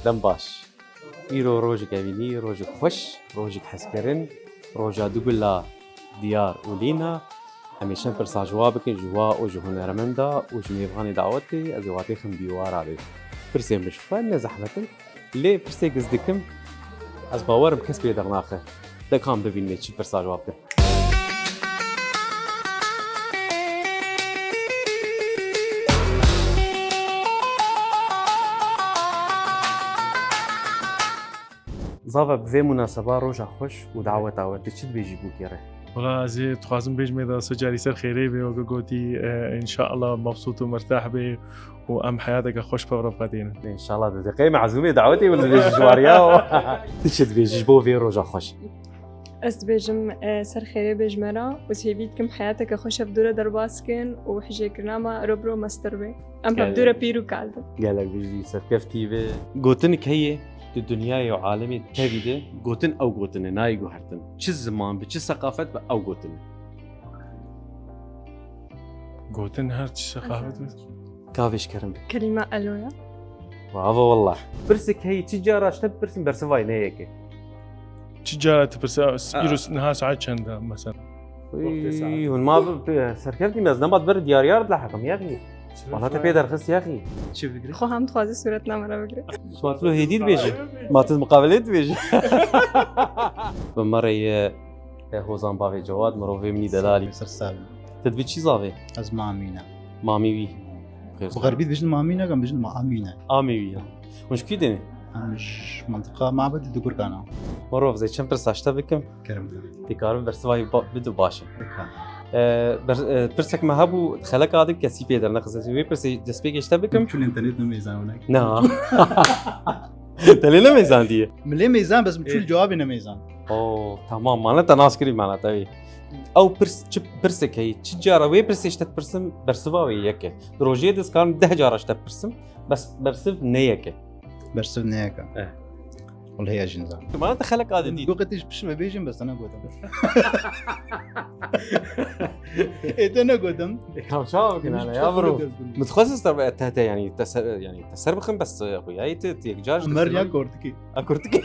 دم باش إيرو روجك أميني روجك خوش روجك حسكرن روجا دوبلا ديار ولينا هميشن فرصة جوابك جوا وجه هنرمندا وجميع غاني دعوتي أزواتي خم بيوار عليه فرسي مش فن زحمتك ليه فرسي قصدكم از باور بكسبي دغناخه ده كان ببيني شي فرصة جوابك زاوا بفي مناسبة روجا خوش ودعوة دعوتي چی بيجيبوك يا ري والله زي تخازم بيج ميدا سجاري سر خيري بي وقوتي ان شاء الله مبسوط ومرتاح بي وام حياتك خوش برفقتين ان شاء الله دقيقة معزومة دعوتي ولا بيجي جواريا تشد بيجيبو في روجا خوش از بيجم سر خيري بيجمرا وسيبيتكم حياتك خوش بدورة درباسكن وحجيك ناما روبرو مستر بي ام بدورة بيرو كالد قالك بيجي سر كفتي بي قوتنك هي الدنيا وعالمي تبيده قوتن او قوتن ناي قهرتن چه زمان به چه ثقافت او قوتن قوتن هر ثقافت كافيش كرم كلمة ألويا برافو والله برسك هي تجارة شتب برسم برسواي نيك تجارة برس يروس نها ساعات چند مثلا اي وما سركفتي مزنمات بر دياريار لحقم يا اخي والله تبي درخص يا اخي شو فكري خو هم تخوازي صورتنا مرة بقري سمعت له هديد بيجي ما مقابلات بيجي بمرة هوزان بافي جواد مروفي مني دلالي سرسال تدبي شي زافي از مامينا مامي وي بغربيت بيجن مامينا كم بيجن مامينا امي وي مش كيدني مش منطقة معبد دقور كانا مروف زي كم برس اشتا بكم كرم تكارم برسواي بدو باشا برسك ما هبو خلق عادك كسي بيدر نخص وي برس دسبيك اشتا بكم شو الانترنت ميزان هناك نا تلينا ميزان دي ملي ميزان بس شو الجواب انه ميزان اوه تمام معناتها ناس كريم معناتها او برسك هي تجاره وي برس اشتا برسم برسواوي يك روجي دس كان 10 جاره اشتا برسم بس برسف نيك برسل نيكا والله هي جنزا معناتها خلق عادي دي قلتش بش ما بيجن بس انا قلت ايه انا قلت كم شاوك انا يا برو متخصص تحتها يعني تسربخن بس اخويا هي تيجاج مريا كورتكي اكورتكي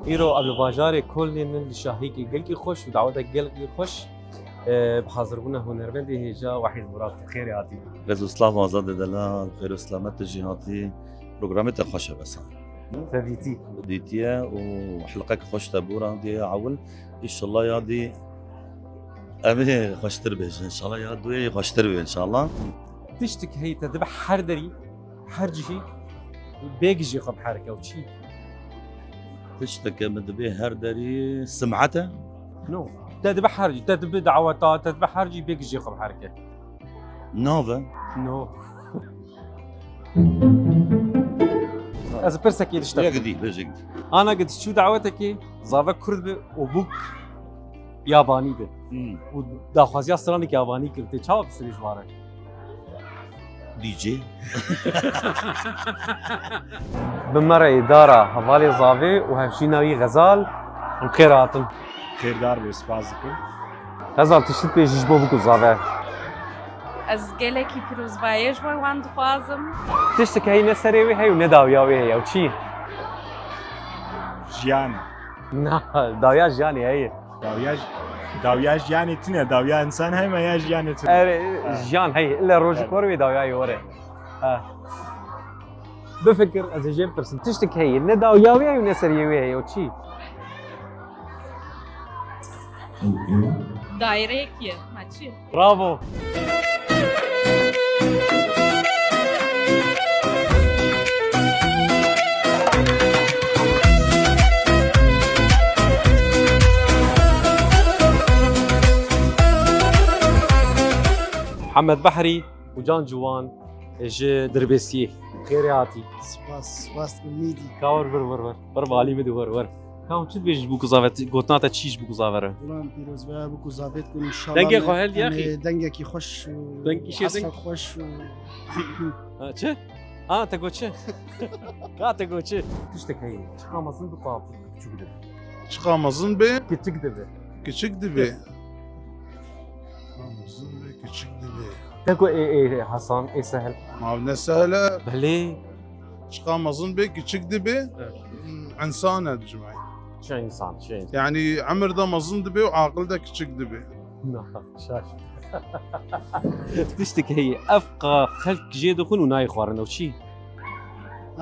إيرو قبل باجاري كل من الشاهيكي قلقي خوش ودعوتك قلقي خوش بحاضربونا هنرمندي هجا وحيد مراد خير يعطي رزو سلام آزاد دلال خير و سلامت جهاتي برنامج خوشه بس فديتي ديتيا وحلقك خوش تبورا دي عول ان شاء الله يا دي امي خوش تربيج ان شاء الله يا دوي خوش تربي ان شاء الله تشتك هي تذبح حردري حرجي بيجي خب حركه وشي تشتك مدبي هردري سمعته نو تذبح حرجي تذبح دعوات تذبح حرجي بيجي خب حركه نوفا نو از برسك يدشتك يا قدي بيجي انا قد شو دعوتك زافا كرد وبوك ياباني به وداخوازي اصلانك ياباني كنت چاو بسريش بارك دي جي بمرة إدارة هفالي زافي وهفشي ناوي غزال وخيراتم خير دار بي سپاسكم غزال تشتت بيجيش بو بكو زافي از گلکی پیروز بایش بای وان دخوازم تشتك هي نسريوي هي ونداوياوي هي او چي جيان نا داويا جاني هي داويا جياني تنه داويا انسان هاي ما يا جياني تنه جان هي الا روج كوروي داويا يوري بفكر از جيم برسن تشتك هي نداوياوي هي ونسريوي هي او چي دایره کیه ماچی برافو محمد بحري وجان جوان اجي دربسيه خيراتي سپاس امیدی كاور ور بالي مدو ور كاون چت بيج بو زافت گوتنا تا چیش بو زاوره بلان پیروز و بکو زابط کن انشالله دنگه خوهل یا اخي دنگه کی خوش و دنگی شه عصر دنگ خوش و چه تقول چه تقول چه تشتك هي çıkamazsın bu kapı küçük de Çıkamazın be, küçük de küçük dibe. Çıkamazın be, küçük dibe. تقول ايه حسن ايه سهل Abi ne sehle, بلي çıkamazın be, küçük dibe. İnsan ecmaî. شو انسان شو انسان Yani amir da mazın dibe, akıl da küçük dibe. شاش تشتك هي افقى خلق جيد خون وناي خوارن وشي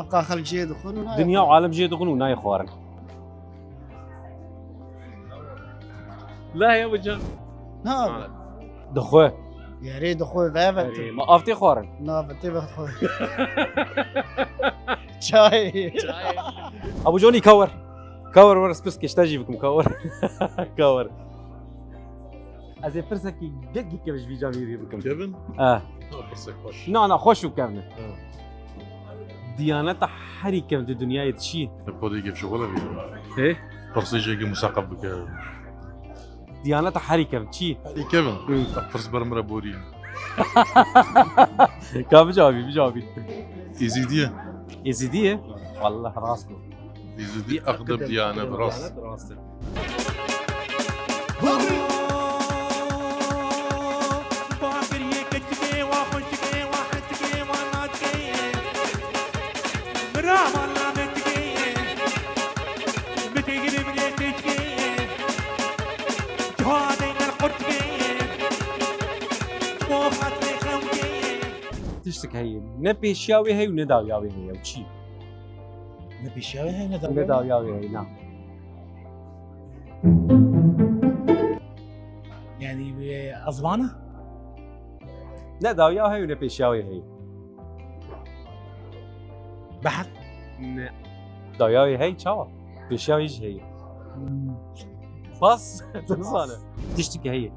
ابقى خلق جيد خون دنيا وعالم جيد خون وناي خوارن لا يا وجان نه دخوه يا ريت اخوي بابت ما افتي خوارن نه بتي اخوي چای ابو جوني كور ورس بس كشتاجي بكم كور از فرسكي دقي كيفاش في جاميري بكم Kevin? Pırsek hoş. نا خوشو كامل ديانات حري كم دي دنيا تشي Podi gibi şokola bir. ايه Pırsıcı gibi musakab bike. ديانات حري كم تشي Hadi Kevin. Pırs barmara bori. كم بجاوبي İzidiye. يزيديه والله راسكم İzidi akdab diyane biraz. راسك تشتك هي نبي شاوي هي ونداو ياوي هي وشي نبيشاوي هاي نداو ياوي هي نعم يعني أضمانة نداو ياوي هي ونبي شاوي هي بحر نداو ياوي هي شاوا بيشاوي هي بس تنصانه تشتكي هي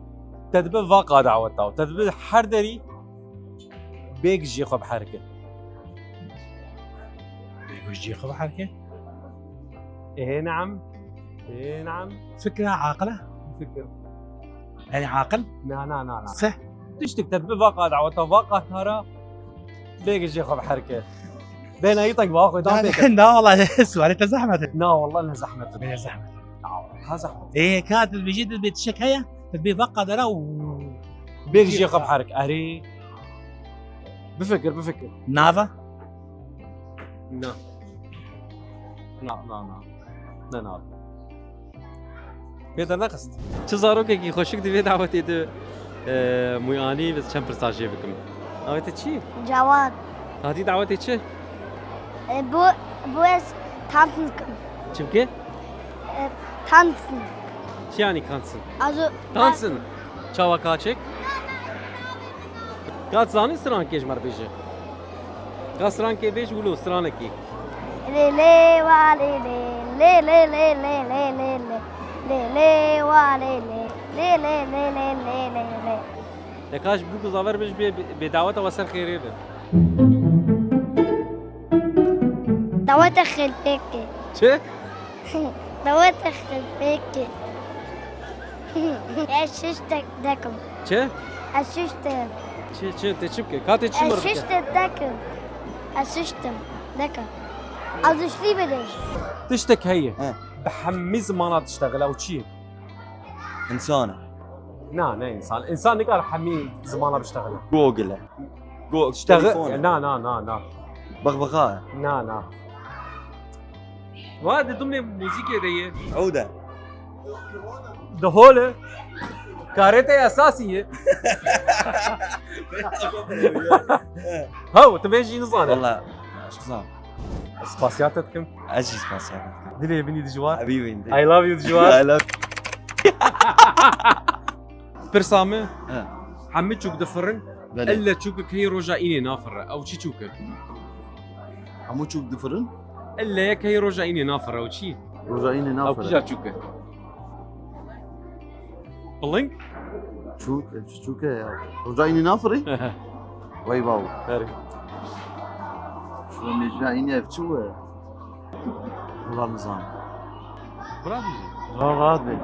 تدبر واقع دعوتها تدبر حردري بيك جيخو بحركه بيقول جيخو بحركة ايه نعم فكرة عاقلة فكر يعني عاقل نا صح تشتك تدبر واقع دعوتها واقع ترى بيك جيخو بحركه بين اي طق باخذ دام بيك لا والله سؤالي زحمة لا والله انها زحمه هي زحمة ها زحمه إيه كانت بيجي بيتشك هي تبي بقى درا و بيك جيخو بحركه اري بفكر نافا نا بيدا نقص تزاروك كي خوشك دي دعوتي دو موياني بس كم برساجي بكم دعوتي تشي جواد هذه دعوتي تشي بوس tanzen تشبكي tanzen شي يعني كانسن also كانسن تشاوا كاتشك كات زاني سران كيش مر بيجي كاسران كي بيج ولو سرانكي le le wa le le le le le le le le le le wa le le le le le le le le le لكاش بوكو زافر بيج بدعوته وسر خيري به دوات خلبك شي دوات خلبك اششتك دكم شي اششتك شي تشبكي كاتي تشمر اششتك دكم اششتم دكم also ich liebe dich تشتك هي بحمي زمانات تشتغل او شي انسانه نا انسان نقال حمي زمانه بيشتغل جوجل تشتغل نا بغبغاء نا وهذا ضمن موسيقى دي عوده دهوله كارته اساسيه هاو تبيجي نظام والله شو صار سباسياتكم اجي سباسيات دلي بني دجوار حبيبي انت اي لاف يو دجوار لا برسامه حمي تشوك دفرن بلي الا تشوكك هي رجعيني نافره او شي تشوكك عمو تشوك دفرن الا هيك هي رجعيني نافره او شي رجعيني او كي جا تشوكك بلينك شو كده رجعيني نافري وي باو هاري شو اللي جايني شو والله نظام برافو غادي